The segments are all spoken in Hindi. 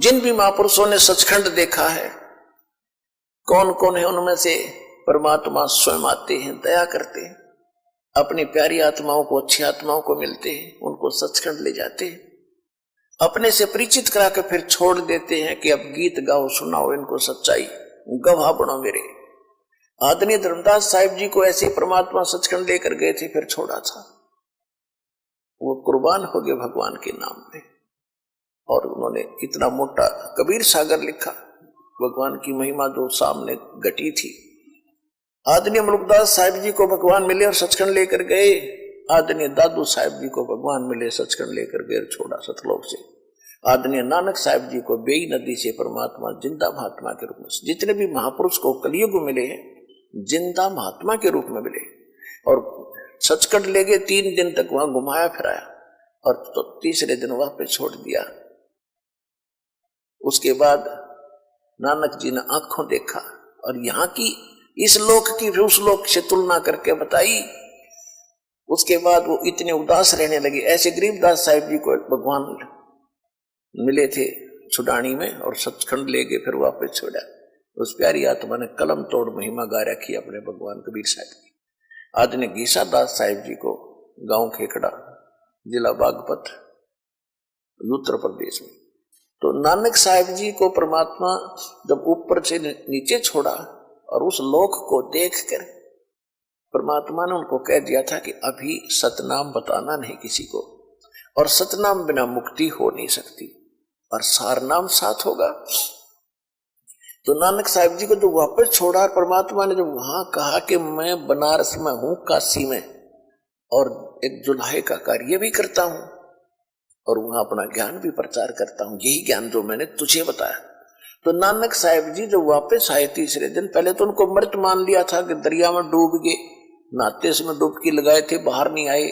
जिन भी महापुरुषों ने सचखंड देखा है, कौन कौन है उनमें से परमात्मा स्वयं आते हैं, दया करते हैं, अपनी प्यारी आत्माओं को, अच्छी आत्माओं को मिलते हैं, उनको सचखंड ले जाते हैं, अपने से परिचित करा के फिर छोड़ देते हैं कि अब गीत गाओ, सुनाओ इनको सच्चाई, गवाह बनो मेरे। आदरणीय धर्मदास साहिब जी को ऐसे परमात्मा सचखंड लेकर गए थे, फिर छोड़ा था। वो कुर्बान हो गए भगवान के नाम पे, और उन्होंने इतना मोटा कबीर सागर लिखा, भगवान की महिमा जो सामने घटी थी। आदरणीय मुल्कदास साहिब जी को भगवान मिले और सचखंड लेकर गए, आदरणीय दादू साहिब जी को भगवान मिले, सचखंड लेकर गए, छोड़ा सतलोक से। आदरणीय नानक साहिब जी को बेई नदी से परमात्मा जिंदा महात्मा के रूप में, जितने भी महापुरुष को कलयुग मिले हैं जिंदा महात्मा के रूप में मिले, और सचखंड ले गए। 3 दिन तक वहां घुमाया फिराया, और तो तीसरे दिन वापस छोड़ दिया। उसके बाद नानक जी ने आंखों देखा, और यहाँ की इस लोक की उस लोक से तुलना करके बताई। उसके बाद वो इतने उदास रहने लगे। ऐसे गरीबदास साहिब जी को भगवान मिले थे छुडानी में, और सचखंड ले गए, फिर वापस छोड़ा। उस प्यारी आत्मा ने कलम तोड़ महिमा गा रखी अपने भगवान कबीर साहिब की। आदरणीय गीसा दास साहिब जी को गांव खेखड़ा, जिला बागपत, उत्तर प्रदेश में। तो नानक साहिब जी को परमात्मा जब ऊपर से नीचे छोड़ा, और उस लोक को देखकर परमात्मा ने उनको कह दिया था कि अभी सतनाम बताना नहीं किसी को, और सतनाम बिना मुक्ति हो नहीं सकती, और सारनाम साथ होगा। तो नानक साहिब जी को जो वापस छोड़ा, परमात्मा ने जब वहां कहा कि मैं बनारस में हूं, काशी में, और एक जुल्हे का कार्य भी करता हूं, और वहां अपना ज्ञान भी प्रचार करता हूं, यही ज्ञान जो मैंने तुझे बताया। तो नानक साहिब जी जब वापस आए तीसरे दिन, पहले तो उनको मृत मान लिया था कि दरिया में डूब गए, नाते में डुबकी लगाए थे, बाहर नहीं आए,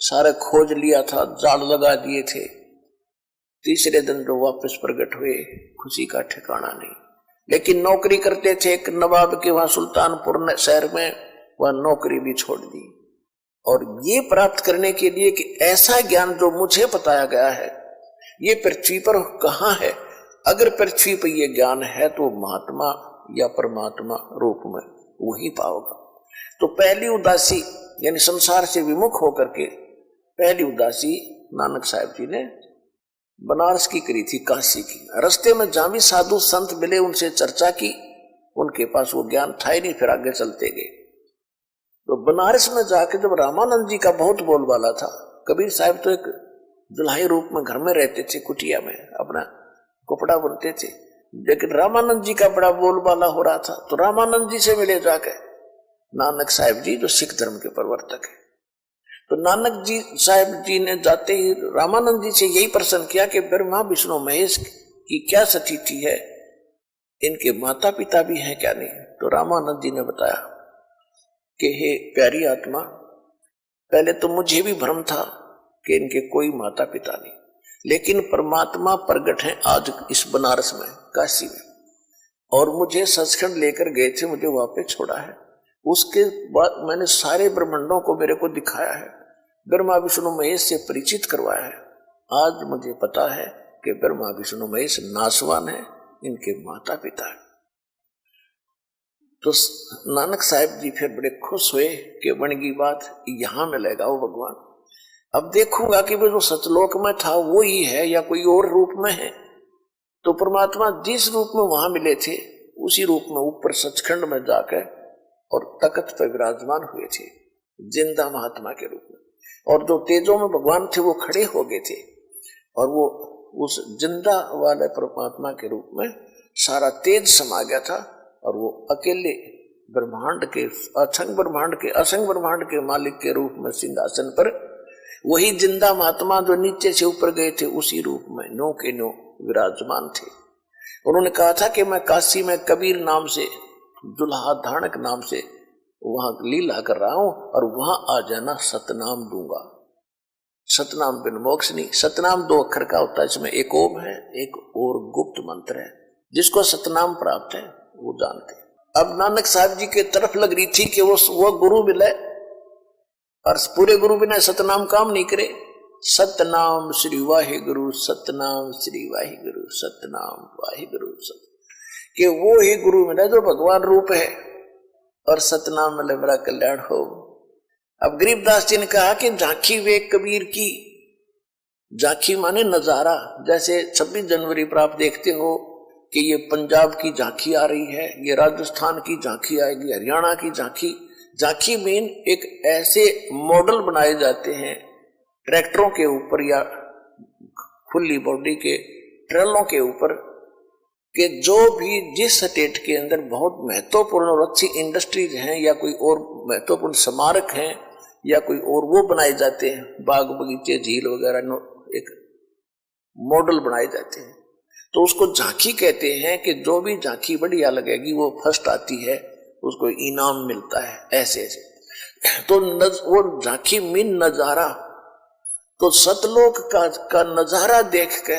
सारे खोज लिया था, जाल लगा दिए थे। तीसरे दिन जो वापस प्रकट हुए, खुशी का ठिकाना नहीं। लेकिन नौकरी करते थे एक नवाब के वहां सुल्तानपुर शहर में, वह नौकरी भी छोड़ दी, और ये प्राप्त करने के लिए कि ऐसा ज्ञान जो मुझे बताया गया है ये पृथ्वी पर कहाँ है। अगर पृथ्वी पर यह ज्ञान है तो महात्मा या परमात्मा रूप में वही पाओगा। तो पहली उदासी यानी संसार से विमुख होकर के पहली उदासी नानक साहिब जी ने बनारस की करी थी, काशी की। रास्ते में जहां भी साधु संत मिले उनसे चर्चा की, उनके पास वो ज्ञान था ही नहीं, फिर आगे चलते गए। तो बनारस में जाके जब रामानंद जी का बहुत बोलबाला था, कबीर साहब तो एक दुल्हाई रूप में घर में रहते थे, कुटिया में अपना कपड़ा बुनते थे, लेकिन रामानंद जी का बड़ा बोलबाला हो रहा था। तो रामानंद जी से मिले जाके नानक साहिब जी जो सिख धर्म के प्रवर्तक है। तो नानक जी साहिब जी ने जाते ही रामानंद जी से यही प्रश्न किया कि ब्रह्मा विष्णु महेश की क्या स्थिति है, इनके माता पिता भी हैं क्या नहीं। तो रामानंद जी ने बताया कि हे प्यारी आत्मा, पहले तो मुझे भी भ्रम था कि इनके कोई माता पिता नहीं, लेकिन परमात्मा प्रगट है आज इस बनारस में, काशी में, और मुझे सचखंड लेकर गए थे, मुझे वापस छोड़ा है। उसके बाद मैंने सारे ब्रह्मांडों को मेरे को दिखाया है, ब्रह्मा विष्णु महेश से परिचित करवाया है। आज मुझे पता है कि ब्रह्मा विष्णु महेश नासवान है, इनके माता पिता है। तो नानक साहिब जी फिर बड़े खुश हुए कि बन गई बात, यहां मिलेगा वो भगवान। अब देखूंगा कि वो जो सतलोक में था वो ही है या कोई और रूप में है। तो परमात्मा जिस रूप में वहां मिले थे उसी रूप में ऊपर सचखंड में जाकर और तख्त पर विराजमान हुए थे, जिंदा महात्मा के रूप में। और जो तेजों में भगवान थे वो खड़े हो गए थे, और वो उस जिंदा वाले परमात्मा के रूप में सारा तेज समा गया था, और वो अकेले ब्रह्मांड के असंग ब्रह्मांड के मालिक के रूप में सिंहासन पर, वही जिंदा महात्मा जो नीचे से ऊपर गए थे उसी रूप में 9 के 9 विराजमान थे। उन्होंने कहा था कि मैं काशी में कबीर नाम से, दुल्हा धानक नाम से वहां लीला कर रहा हूं, और वहां आ जाना, सतनाम दूंगा। सतनाम बिन मोक्ष नहीं। सतनाम 2 अक्षर का होता है, इसमें एक ओम है, एक और गुप्त मंत्र है। जिसको सतनाम प्राप्त है वो जानते। अब नानक साहब जी के तरफ लग रही थी कि वो गुरु मिले, और पूरे गुरु बिना सतनाम काम नहीं करे। सतनाम श्री वाहिगुरु, सतनाम श्री वाहिगुरु, सतनाम वाहिगुरु सत, कि वो ही गुरु मिला जो भगवान रूप है और सतनाम मिले मेरा कल्याण हो। अब गरीबदास जी ने कहा कि झांकी वे कबीर की, झांकी माने नजारा। जैसे 26 जनवरी पर आप देखते हो कि ये पंजाब की झांकी आ रही है, ये राजस्थान की झांकी आएगी, हरियाणा की झांकी। झांकी मीन एक ऐसे मॉडल बनाए जाते हैं ट्रैक्टरों के ऊपर या खुली बॉडी के ट्रेलों के ऊपर, कि जो भी जिस स्टेट के अंदर बहुत महत्वपूर्ण और अच्छी इंडस्ट्रीज हैं या कोई और महत्वपूर्ण स्मारक हैं या कोई और वो बनाए जाते हैं, बाग बगीचे झील वगैरह एक मॉडल बनाए जाते हैं, तो उसको झांकी कहते हैं। कि जो भी झांकी बढ़िया लगेगी वो फर्स्ट आती है, उसको इनाम मिलता है, ऐसे ऐसे। तो वो झांकी मीन नजारा। तो सतलोक का नजारा देख के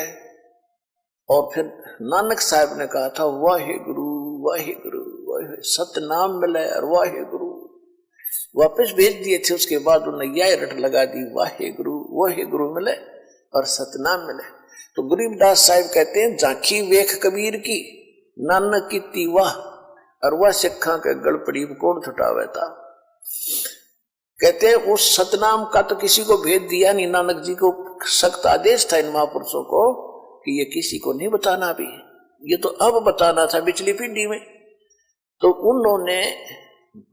और फिर नानक साहब ने कहा था वाहिगुरु वाहिगुरु वाहिगुरु, सतनाम मिले और वाहिगुरु वापस भेज दिए थे। उसके बाद उन्होंने यह रट लगा दी वाहिगुरु वाहिगुरु मिले और सतनाम मिले। तो गरीबदास साहब कहते हैं झांकी वेख कबीर की, नानक की तीवा और वह सिखा के गड़पड़ी कौन छुटावे था। कहते हैं उस सतनाम का तो किसी को भेज दिया नहीं, नानक जी को सख्त आदेश था इन महापुरुषों को कि ये किसी को नहीं बताना, भी ये तो अब बताना था पिछली पीढ़ी में। तो उन्होंने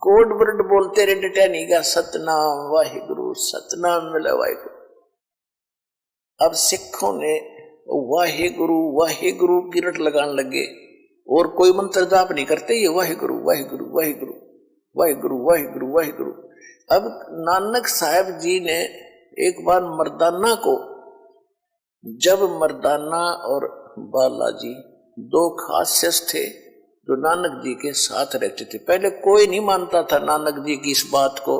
कोड वर्ड बोलते रहे डटैनी का सतनाम वाहिगुरु, सतनाम मिले वाहिगुरु। अब सिखों ने वाहिगुरु वाहिगुरु की रट लगाने लगे और कोई मंत्र जाप नहीं करते, ये वाहिगुरु वाहिगुरु वाहिगुरु वाहिगुरु वाहिगुरु वाहिगुरु। अब नानक साहब जी ने एक बार मर्दाना को, जब मर्दाना और बालाजी दो खास शख्स थे जो नानक जी के साथ रहते थे। पहले कोई नहीं मानता था नानक जी की इस बात को,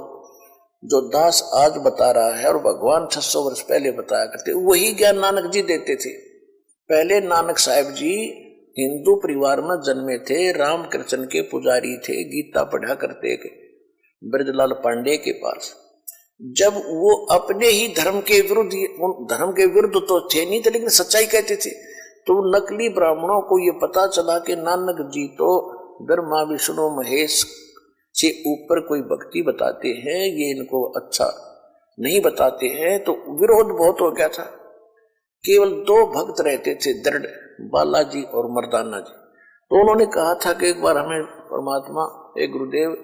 जो दास आज बता रहा है और भगवान 600 वर्ष पहले बताया करते, वही ज्ञान नानक जी देते थे। पहले नानक साहब जी हिंदू परिवार में जन्मे थे, रामकृष्ण के पुजारी थे, गीता पढ़ा करते थे ब्रजलाल पांडे के पास। जब वो अपने ही धर्म के विरुद्ध तो थे नहीं थे, लेकिन सच्चाई कहते थे, तो नकली ब्राह्मणों को ये पता चला कि नानक जी तो ब्रह्मा विष्णु महेश से ऊपर कोई भक्ति बताते हैं, ये इनको अच्छा नहीं बताते हैं। तो विरोध बहुत हो गया था। केवल 2 भक्त रहते थे, दृढ़, बालाजी और मर्दाना जी। तो उन्होंने कहा था कि एक बार हमें परमात्मा, एक गुरुदेव,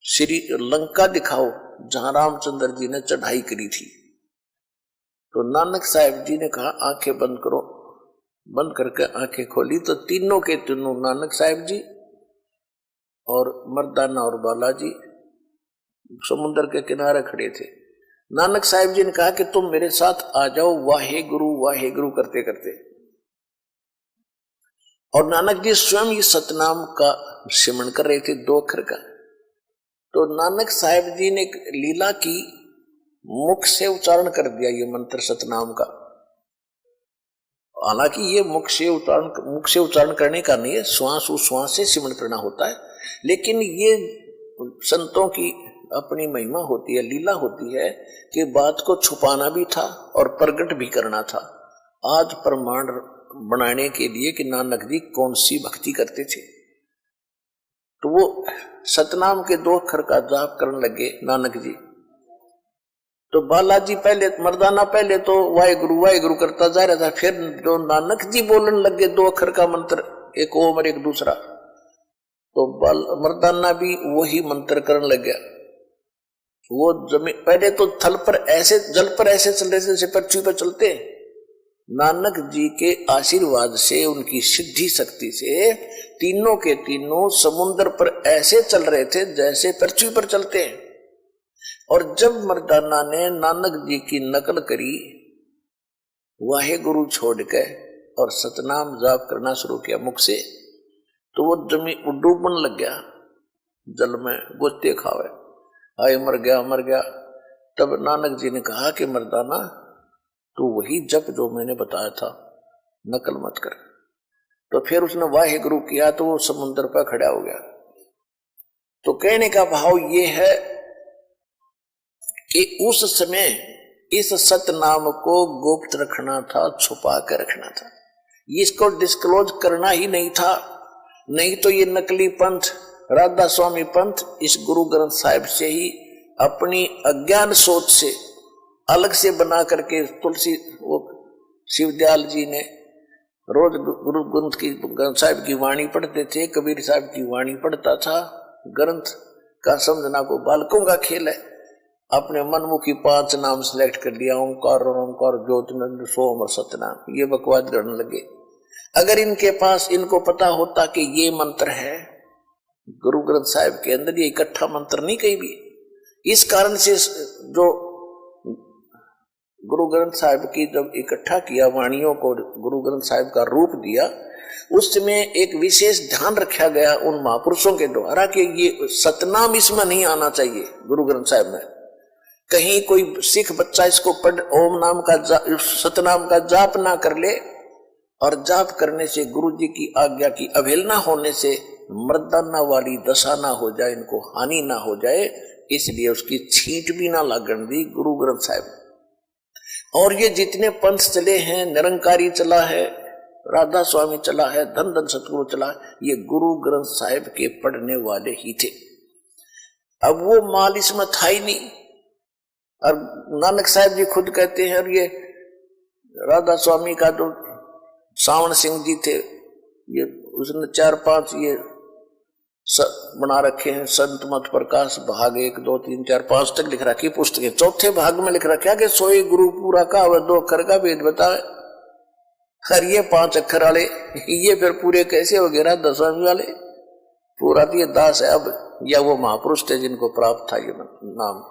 श्री लंका दिखाओ जहां रामचंद्र जी ने चढ़ाई करी थी। तो नानक साहब जी ने कहा आंखें बंद करो। बंद करके आंखें खोली तो तीनों के तीनों, नानक साहब जी और मर्दाना और बालाजी, समुद्र के किनारे खड़े थे। नानक साहब जी ने कहा कि तुम मेरे साथ आ जाओ वाहेगुरु वाहेगुरु करते करते। और नानक जी स्वयं ये सतनाम का सिमरन कर रहे थे, 2 अक्षर का। तो नानक साहब जी ने लीला की, मुख से उच्चारण कर दिया ये मंत्र सतनाम का। हालांकि ये मुख से उच्चारण करने का नहीं है, श्वास उश्वास से सिमरन करना होता है, लेकिन ये संतों की अपनी महिमा होती है, लीला होती है कि बात को छुपाना भी था और प्रकट भी करना था। आज प्रमाण बनाने के लिए कि नानक जी कौन सी भक्ति करते थे, तो वो सतनाम के 2 अक्षर का जाप करने लगे नानक जी। तो बालाजी पहले, मर्दाना पहले तो वाहेगुरु वाहेगुरु करता जा रहा था, फिर जो नानक जी बोलने लगे 2 अक्षर का मंत्र, एक ओम और एक दूसरा, तो मर्दाना भी वही मंत्र करने लग गया। वो जमीन पहले तो थल पर ऐसे, जल पर ऐसे चल रहे थे जैसे पृथ्वी पर चलते। नानक जी के आशीर्वाद से, उनकी सिद्धि शक्ति से तीनों के तीनों समुद्र पर ऐसे चल रहे थे जैसे पृथ्वी पर चलते हैं। और जब मर्दाना ने नानक जी की नकल करी, वाहेगुरु छोड़ के और सतनाम जाप करना शुरू किया मुख से, तो वो जमीन डूबने लग गया, जल में गोते खावे, आए मर गया मर गया। तब नानक जी ने कहा कि मर्दाना तो वही जप जो मैंने बताया था, नकल मत कर। तो फिर उसने वाहेगुरु किया तो वो समुद्र पर खड़ा हो गया। तो कहने का भाव ये है कि उस समय इस सतनाम को गुप्त रखना था, छुपा कर रखना था, इसको डिस्क्लोज करना ही नहीं था। नहीं तो ये नकली पंथ राधा स्वामी पंथ इस गुरु ग्रंथ साहिब से ही अपनी अज्ञान सोच से अलग से बना करके तुलसी वो शिवदयाल जी ने रोज गुरु ग्रंथ साहिब की वाणी पढ़ते थे, कबीर साहब की वाणी पढ़ता था। ग्रंथ का समझना को बालकों का खेल है। अपने मनमुखी 5 नाम सिलेक्ट कर लिया, ओंकार ओंकार ज्योतिनंद सोम और सतनाम, ये बकवास करने लगे। अगर इनके पास इनको पता होता कि ये मंत्र है गुरु ग्रंथ साहिब के अंदर, ये इकट्ठा मंत्र नहीं कहीं भी। इस कारण से जो गुरु ग्रंथ साहिब की जब इकट्ठा किया वाणियों को, गुरु ग्रंथ साहिब का रूप दिया, उसमें एक विशेष ध्यान रखा गया उन महापुरुषों के द्वारा कि ये सतनाम इसमें नहीं आना चाहिए गुरु ग्रंथ साहिब में। कहीं कोई सिख बच्चा इसको पढ़ ओम नाम का सतनाम का जाप ना कर ले, और जाप करने से गुरु जी की आज्ञा की अवहेलना होने से मर्दाना वाली दशा ना हो जाए, इनको हानि ना हो जाए, इसलिए उसकी छींट भी ना लगन दी गुरु ग्रंथ साहिब। और ये जितने पंथ चले हैं, निरंकारी चला है, राधा स्वामी चला है, धन धन सतगुरु चला है, ये गुरु ग्रंथ साहिब के पढ़ने वाले ही थे। अब वो माल इसमें था ही नहीं। और नानक साहब जी खुद कहते हैं, और ये राधा स्वामी का जो सावन सिंह जी थे, ये उसने 4-5 ये बना रखे हैं, संत मत प्रकाश भाग 1, 2, 3, 4, 5 तक लिख रखी पुस्तकें। चौथे भाग में लिख रखा कि सोई गुरु पूरा का वह 2 अक्षर का भेद बतावे। हर ये 5 अक्षर वाले ये फिर पूरे कैसे हो गए? 10वीं वाले पूरा तो ये दास है अब, या वो महापुरुष थे जिनको प्राप्त था ये नाम।